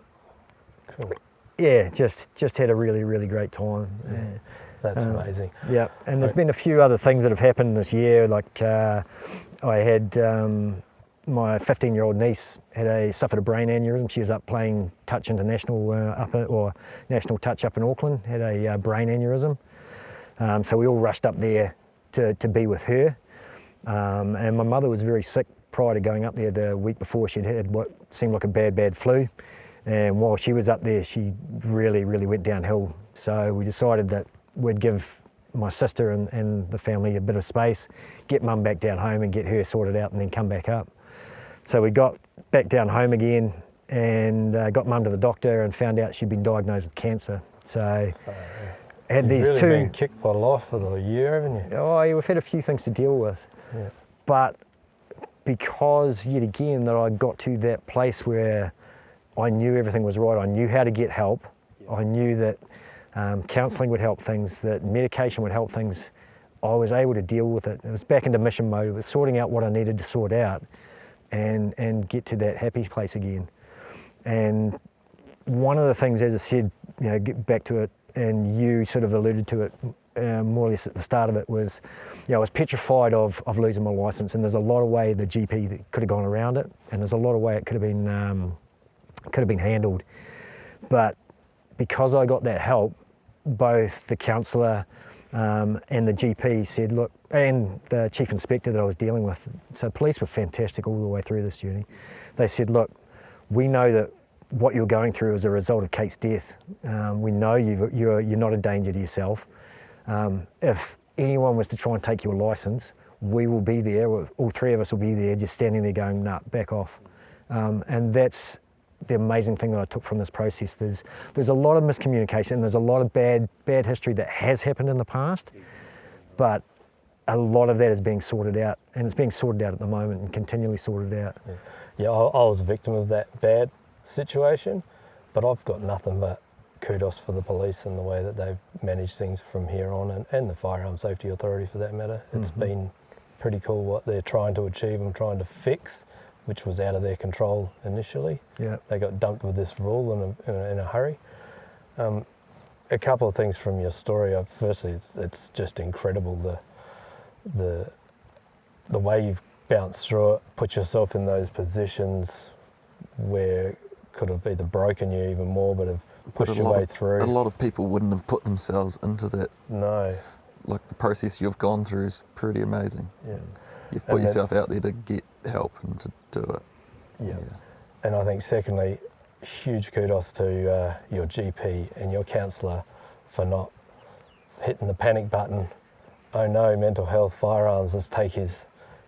Yeah, just had a really, really great time. Yeah. That's amazing. Yeah, and there's been a few other things that have happened this year. Like I had my 15-year-old niece suffered a brain aneurysm. She was up playing touch international national touch up in Auckland. Had a brain aneurysm. So we all rushed up there to be with her. And my mother was very sick prior to going up there, the week before, she'd had what seemed like a bad flu. And while she was up there, she really went downhill. So we decided that we'd give my sister and the family a bit of space, get mum back down home and get her sorted out and then come back up. So we got back down home again and got mum to the doctor and found out she'd been diagnosed with cancer. So had You've these really two. been kicked by life for the year, haven't you? Oh, yeah, we've had a few things to deal with. Yeah. But because yet again that I got to that place where I knew everything was right, I knew how to get help, I knew that counselling would help things, that medication would help things, I was able to deal with it. It was back into mission mode. It was sorting out what I needed to sort out and get to that happy place again. And one of the things, as I said, get back to it, and you sort of alluded to it more or less at the start of it, was, I was petrified of losing my licence, and there's a lot of way the GP that could have gone around it, and there's a lot of way it could have been handled. But because I got that help, both the counsellor and the GP said, look, and the chief inspector that I was dealing with, so police were fantastic all the way through this journey. They said, look, we know that what you're going through is a result of Kate's death. We know you're not a danger to yourself. If anyone was to try and take your licence, we will be there, all three of us will be there just standing there going, nah, back off. And that's the amazing thing that I took from this process. There's a lot of miscommunication, there's a lot of bad history that has happened in the past, but a lot of that is being sorted out, and it's being sorted out at the moment and continually sorted out. Yeah, I was a victim of that bad situation, but I've got nothing but kudos for the police and the way that they've managed things from here on, and the Firearm Safety Authority for that matter. It's been pretty cool what they're trying to achieve and trying to fix, which was out of their control initially. Yeah. They got dumped with this rule in a hurry. A couple of things from your story. Firstly, it's just incredible the way you've bounced through it, put yourself in those positions where could have either broken you even more, but have pushed your way through. A lot of people wouldn't have put themselves into that. No. Like, the process you've gone through is pretty amazing. Yeah. You've put yourself out there to get help and to do it. Yeah. And I think secondly, huge kudos to your GP and your counsellor for not hitting the panic button. Oh no, mental health, firearms, let's take his,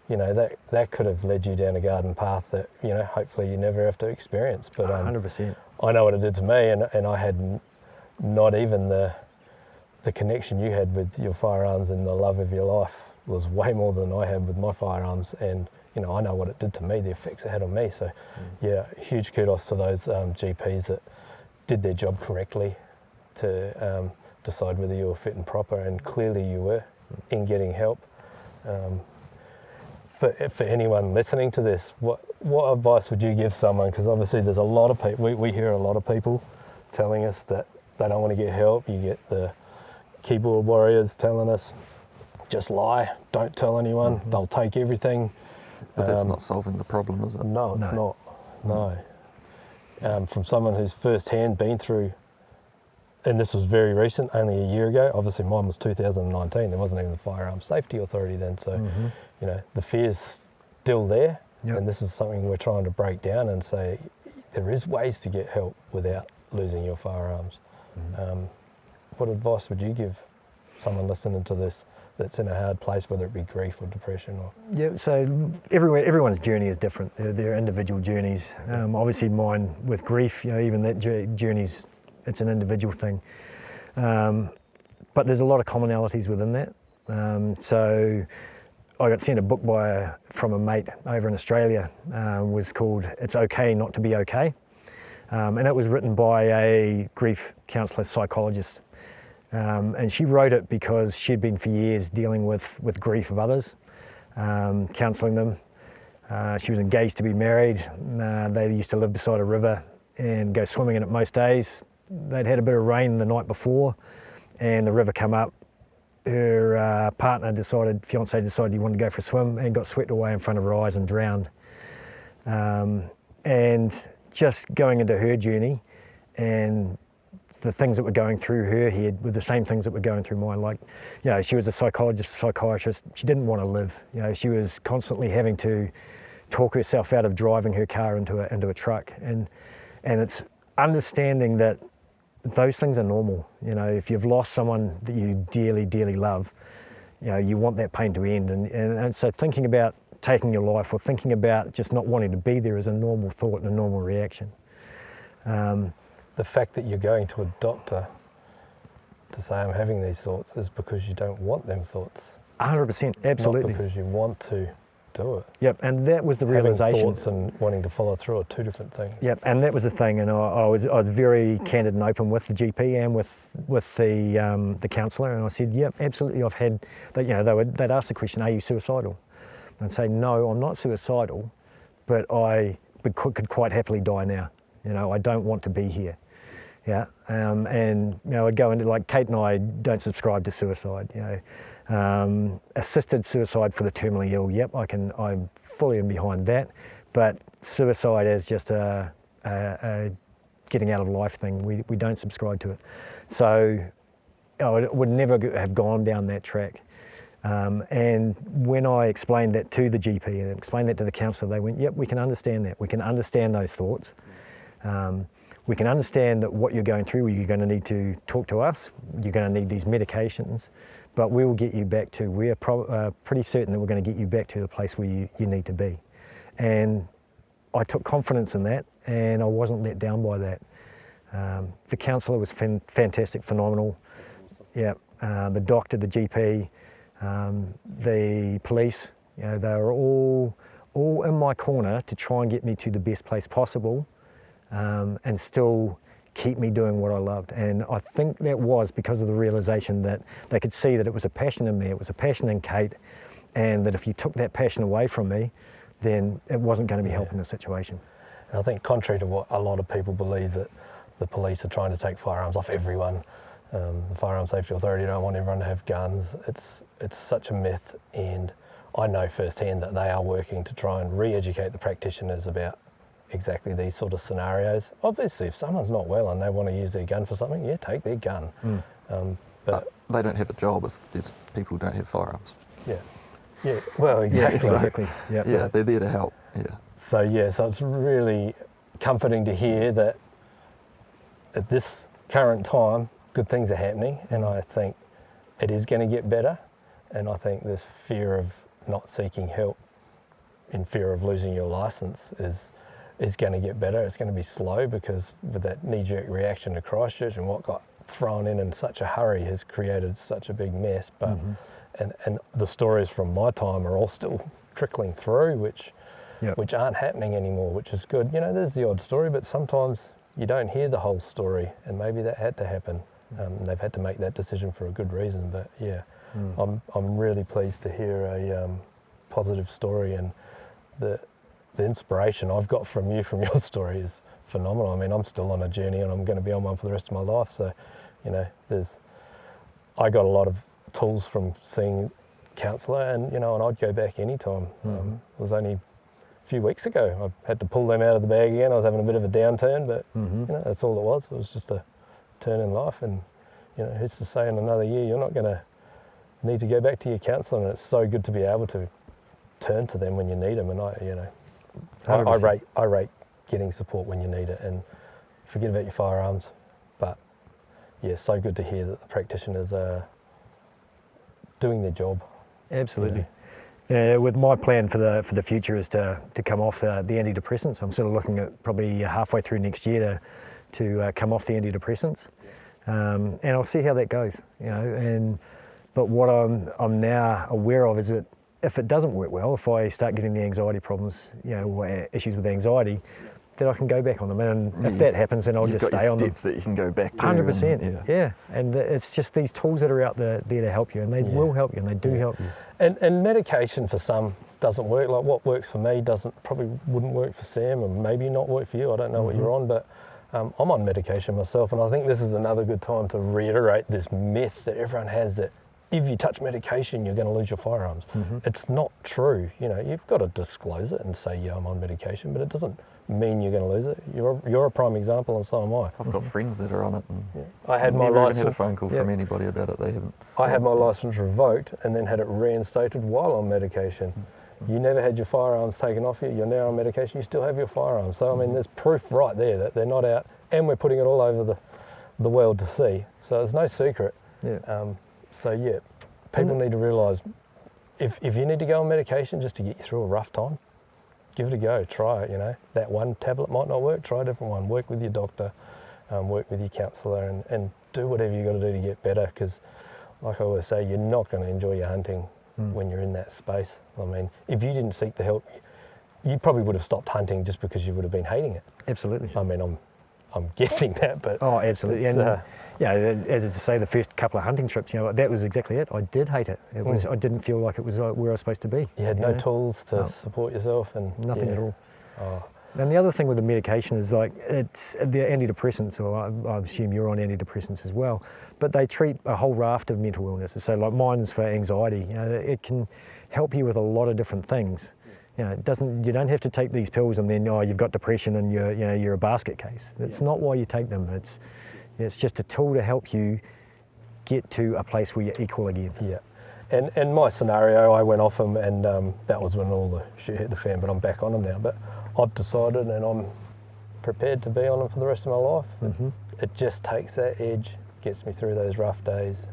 that could have led you down a garden path that, hopefully you never have to experience. But 100%. I know what it did to me, and I had not even the connection you had with your firearms and the love of your life was way more than I had with my firearms. And, I know what it did to me, the effects it had on me. So, yeah, huge kudos to those GPs that did their job correctly to decide whether you were fit and proper, and clearly you were in getting help. For anyone listening to this, what advice would you give someone? Because obviously there's a lot of people, we hear a lot of people telling us that they don't want to get help. You get the keyboard warriors telling us, just lie, don't tell anyone, they'll take everything. But that's not solving the problem, is it? No, it's not. No. From someone who's firsthand been through, and this was very recent, only a year ago. Obviously mine was 2019. There wasn't even the Firearms Safety Authority then. So, the fear's still there. Yep. And this is something we're trying to break down and say there is ways to get help without losing your firearms. What advice would you give someone listening to this that's in a hard place, whether it be grief or depression? Yeah, so everyone's journey is different. They're individual journeys. Obviously mine with grief, even that journey's, it's an individual thing. But there's a lot of commonalities within that. So I got sent a book from a mate over in Australia, was called It's Okay Not to Be Okay. And it was written by a grief counsellor psychologist. And she wrote it because she'd been for years dealing with grief of others, counselling them. She was engaged to be married. They used to live beside a river and go swimming in it most days. They'd had a bit of rain the night before and the river come up. Her fiance decided he wanted to go for a swim and got swept away in front of her eyes and drowned. And just going into her journey and the things that were going through her head were the same things that were going through mine. Like, she was a psychologist, a psychiatrist. She didn't want to live. She was constantly having to talk herself out of driving her car into a truck. And it's understanding that those things are normal. You know, if you've lost someone that you dearly, dearly love, you know, you want that pain to end. And so thinking about taking your life or thinking about just not wanting to be there is a normal thought and a normal reaction. The fact that you're going to a doctor to say I'm having these thoughts is because you don't want them thoughts. 100%, absolutely. Not because you want to do it. Yep, and that was the realization. Having thoughts and wanting to follow through are two different things. Yep, and that was the thing, and I was very candid and open with the GP and with the counsellor, and I said, yep, absolutely. I've had, you know, they'd ask the question, are you suicidal? And I'd say, no, I'm not suicidal, but I could quite happily die now. You know, I don't want to be here. Yeah, and you know, I'd go into, like, Kate and I don't subscribe to suicide. You know, assisted suicide for the terminally ill. Yep, I'm fully in behind that. But suicide as just a getting out of life thing, we don't subscribe to it. So I would never have gone down that track. And when I explained that to the GP and explained that to the counsellor, they went, yep, we can understand that. We can understand those thoughts. We can understand that what you're going through, you're going to need to talk to us, you're going to need these medications, but we will get you back to, we're pretty certain that we're going to get you back to the place where you need to be. And I took confidence in that, and I wasn't let down by that. The counsellor was fantastic, phenomenal. Yeah, the doctor, the GP, the police, you know, they were all in my corner to try and get me to the best place possible. And still keep me doing what I loved. And I think that was because of the realization that they could see that it was a passion in me, it was a passion in Kate, and that if you took that passion away from me, then it wasn't going to be helping the situation. And I think contrary to what a lot of people believe, that the police are trying to take firearms off everyone, the Firearms Safety Authority don't want everyone to have guns, it's such a myth, and I know firsthand that they are working to try and re-educate the practitioners about exactly these sort of scenarios. Obviously, if someone's not well and they want to use their gun for something, yeah, take their gun. But they don't have a job if there's people who don't have firearms. Yeah, well, exactly. Exactly. Yep. Yeah, they're there to help. Yeah. So it's really comforting to hear that at this current time, good things are happening, and I think it is going to get better. And I think this fear of not seeking help, in fear of losing your license, is going to get better. It's going to be slow, because with that knee-jerk reaction to Christchurch and what got thrown in such a hurry has created such a big mess. But and the stories from my time are all still trickling through, which aren't happening anymore, which is good. You know, there's the odd story, but sometimes you don't hear the whole story, and maybe that had to happen. They've had to make that decision for a good reason. But yeah, I'm really pleased to hear a positive story, and the inspiration I've got from you, from your story, is phenomenal. I mean, I'm still on a journey, and I'm going to be on one for the rest of my life. So, you know, I got a lot of tools from seeing counsellor, and, you know, and I'd go back anytime. It was only a few weeks ago I had to pull them out of the bag again. I was having a bit of a downturn, but you know, that's all it was. It was just a turn in life, and, you know, who's to say in another year you're not going to need to go back to your counsellor, and it's so good to be able to turn to them when you need them. And I rate getting support when you need it, and forget about your firearms. But yeah, so good to hear that the practitioners are doing their job. Absolutely. Yeah, with my plan for the future is to come off the antidepressants. I'm sort of looking at probably halfway through next year to come off the antidepressants, and I'll see how that goes. You know, but what I'm now aware of is that if it doesn't work well, if I start getting the anxiety problems, you know, or issues with anxiety, then I can go back on them. And if that happens, then I'll just stay on them. You've got steps that you can go back to. 100%. Yeah. And it's just these tools that are out there to help you, and they will help you, and they do help you. And medication for some doesn't work. Like what works for me probably wouldn't work for Sam, or maybe not work for you. I don't know what you're on, but I'm on medication myself, and I think this is another good time to reiterate this myth that everyone has, that if you touch medication, you're going to lose your firearms. It's not true. You know, you've got to disclose it and say, yeah, I'm on medication, but it doesn't mean you're going to lose it. You're a prime example, and so am I. I've got friends that are on it. And I had my never license. even had a phone call from anybody about it. They haven't. I had my license revoked and then had it reinstated while on medication. You never had your firearms taken off you. You're now on medication. You still have your firearms. So I mean, there's proof right there that they're not out, and we're putting it all over the world to see. So there's no secret. Yeah. So yeah, people need to realise if you need to go on medication just to get you through a rough time, give it a go. Try it. You know, that one tablet might not work. Try a different one. Work with your doctor. Work with your counsellor, and do whatever you got to do to get better. Because, like I always say, you're not going to enjoy your hunting when you're in that space. I mean, if you didn't seek the help, you probably would have stopped hunting just because you would have been hating it. Absolutely. I mean, I'm guessing that, but oh, absolutely. And yeah, as to say, the first couple of hunting trips, you know, that was exactly it. I did hate it. It was. I didn't feel like it was where I was supposed to be. You had no tools to support yourself, and nothing at all. Oh. And the other thing with the medication is like it's the antidepressants, or I assume you're on antidepressants as well, but they treat a whole raft of mental illnesses. So like mine's for anxiety. You know, it can help you with a lot of different things. You know, you don't have to take these pills and then you've got depression and you're a basket case. That's not why you take them. It's just a tool to help you get to a place where you're equal again. Yeah. And my scenario, I went off them, and that was when all the shit hit the fan. But I'm back on them now. But I've decided, and I'm prepared to be on them for the rest of my life. Mm-hmm. It just takes that edge, gets me through those rough days,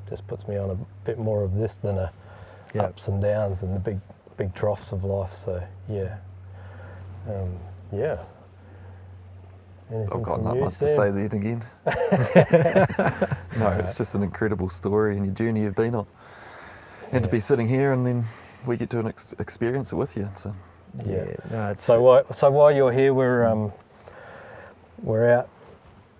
just puts me on a bit more of this than ups and downs and the big troughs of life. So yeah, yeah. Anything I've got from not you, much to Sam? say then again. No, it's just an incredible story and your journey you've been on. And to be sitting here and then we get to experience it with you. So. Yeah. No, so while you're here, we're out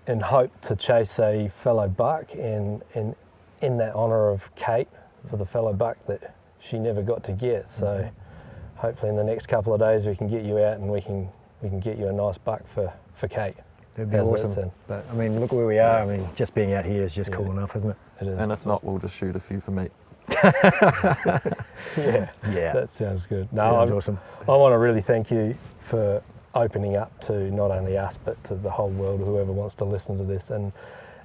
in hope to chase a fellow buck, and in that honour of Kate for the fellow buck that she never got to get. So hopefully in the next couple of days we can get you out and we can get you a nice buck for Kate. It'd be awesome. But I mean, look where we are. I mean, just being out here is just cool enough, isn't it? It is. And if not, we'll just shoot a few for meat. Yeah, that sounds good. No, sounds awesome. I want to really thank you for opening up to not only us but to the whole world, whoever wants to listen to this. And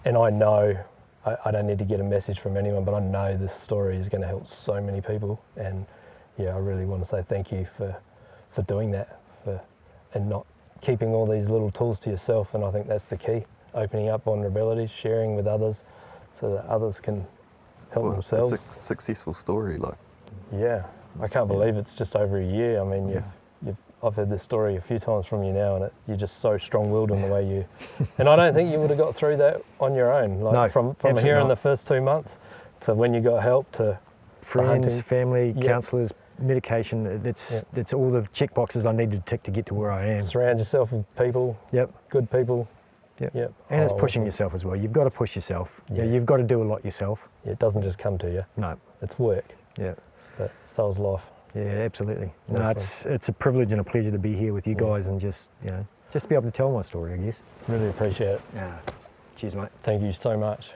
I know I don't need to get a message from anyone, but I know this story is going to help so many people. And yeah, I really want to say thank you for doing that, and not keeping all these little tools to yourself. And I think that's the key: opening up vulnerabilities, sharing with others, so that others can help themselves. It's a successful story, like. Yeah, I can't believe it's just over a year. I mean, I've heard this story a few times from you now, and you're just so strong-willed in the way you. And I don't think you would have got through that on your own. Like, no, from here in the first 2 months to when you got help to friends, family, counsellors, medication. It's all the check boxes I needed to tick to get to where I am. Surround yourself with people. Good people. Yep. And it's pushing yourself as well. You've got to push yourself. Yeah. You've got to do a lot yourself. It doesn't just come to you. No. It's work. Yeah. But so's life. Yeah, absolutely. No, Awesome. it's a privilege and a pleasure to be here with you guys and just be able to tell my story, I guess. Really appreciate it. Yeah. Cheers, mate. Thank you so much.